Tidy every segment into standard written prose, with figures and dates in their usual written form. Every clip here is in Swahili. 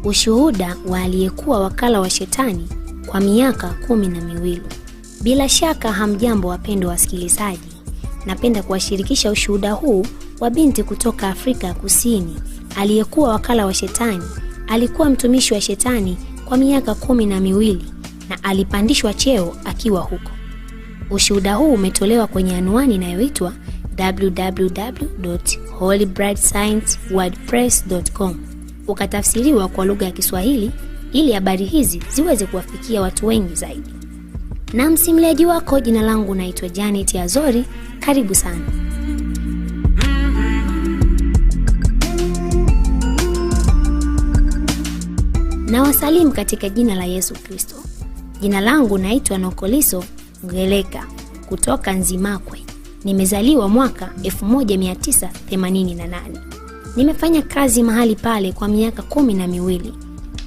Ushuhuda wa aliyekuwa wakala wa shetani kwa miaka 12. Bila shaka hamjambo wapendwa wasikilizaji. Napenda kuwashirikisha ushuhuda huu wa binti kutoka Afrika Kusini aliyekuwa wakala wa shetani. Alikuwa mtumishi wa shetani kwa miaka 12 na alipandishwa cheo akiwa huko. Ushuhuda huu umetolewa kwenye anwani inayoitwa www.holybrightscience.wordpress.com. Ukatafsiriwa kwa lugha ya Kiswahili ili habari hizi ziweze kuwafikia watu wengi zaidi. Na msimuliaji wako, jina langu naitwa Janet Azori. Karibu sana. Na wasalimu katika jina la Yesu Kristo. Jina langu naitwa Nokoliso Ngeleka kutoka Nzimakwe. Nimezaliwa mwaka 1988. Nimefanya kazi mahali pale kwa miaka 12.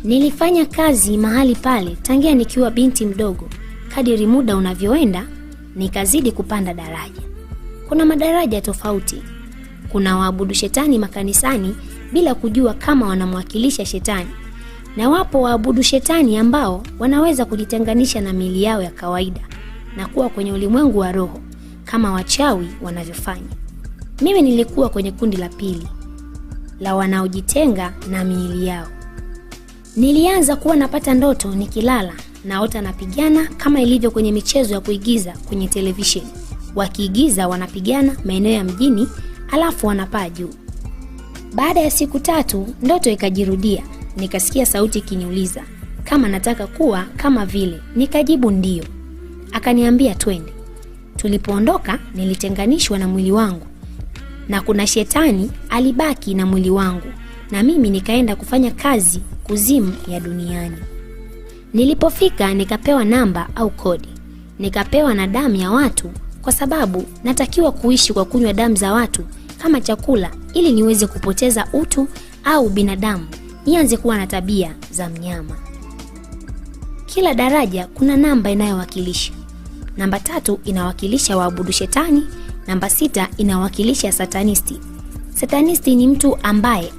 Nilifanya kazi mahali pale tangia nikiwa binti mdogo. Kadiri muda unavyoenda, nikazidi kupanda daraja. Kuna madaraja tofauti. Kuna waabudu shetani makanisani bila kujua kama wanamwakilisha shetani. Na wapo waabudu shetani ambao wanaweza kujitenganisha na miili yao ya kawaida na kuwa kwenye ulimwengu wa roho kama wachawi wanavyofanya. Mimi nilikuwa kwenye kundi la pili, la wanaojitenga na miili yao. Nilianza kuwa napata ndoto nikilala, naota napigana kama ilivyo kwenye michezo ya kuigiza kwenye televisheni. Wakiigiza wanapigana maeneo ya mjini alafu wanapaa juu. Baada ya siku 3 ndoto ikajirudia. Nikasikia sauti ikiniuliza kama nataka kuwa kama vile. Nikajibu ndio. Akaniambia twende. Tulipoondoka nilitenganishwa na mwili wangu na kuna shetani alibaki na mwili wangu, na mimi nikaenda kufanya kazi kuzimu ya duniani. Nilipofika nikapewa namba au kodi. Nikapewa na damu ya watu kwa sababu natakiwa kuishi kwa kunywa damu za watu kama chakula ili niweze kupoteza utu au binadamu, nianze kuwa na tabia za mnyama. Kila daraja kuna namba inayowakilisha. Namba 3 inawakilisha waabudu shetani, namba 6 inawakilisha satanisti. Satanisti ni mtu ambaye